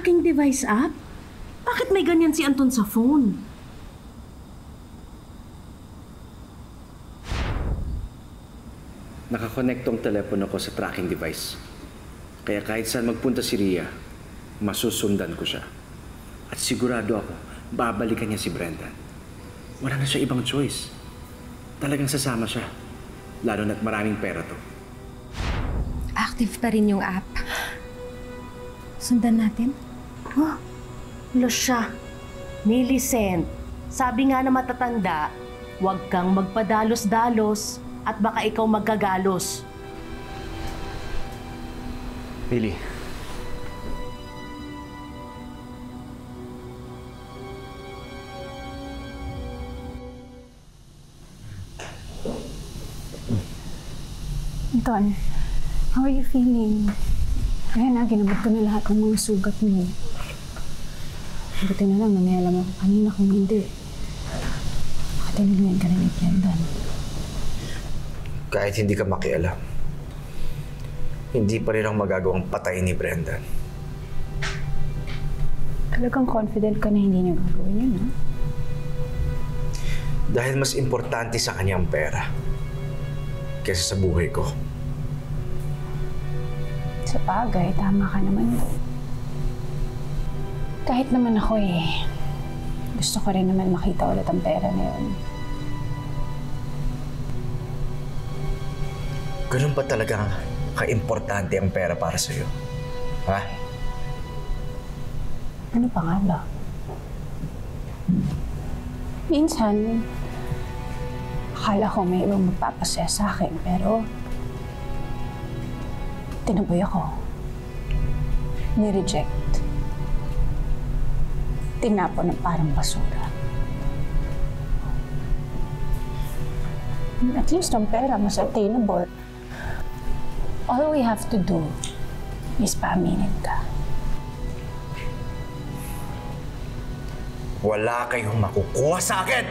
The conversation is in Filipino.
Tracking device app? Bakit may ganyan si Anton sa phone? Nakakonekto ang telepono ko sa tracking device. Kaya kahit saan magpunta si Rhea, masusundan ko siya. At sigurado ako, babalikan niya si Brendan. Wala na siya ibang choice. Talagang sasama siya. Lalo na't maraming pera to. Active pa rin yung app. Sundan natin? Huh? Wala siya. Millicent, sabi nga na matatanda, huwag kang magpadalos-dalos at baka ikaw magkagalos. Billy. Anton, how are you feeling? Kaya na, ginamot ko na lahat ng mga sugat mo. Buti na lang, nangyayala ako kanina kung hindi. Makatinignan ka na ni Brendan. Kahit hindi ka makialam, hindi pa rin ang magagawang patayin ni Brendan. Talagang confident ka na hindi niya gagawin yun, ha? Dahil mas importante sa kanya ang pera kaysa sa buhay ko. Sa bagay, tama ka naman. Kahit naman ako gusto ko rin naman makita ulit ang pera na yun. Ganun ba talagang ka-importante ang pera para sa'yo? Ha? Ano pa nga ba? Minsan, akala ko may ibang magpapasaya sa akin, pero tinaboy ako. Ni-reject. Tinapon ng parang basura. At least ang pera mas attainable. All we have to do is paaminin ka. Wala kayong makukuha sa akin!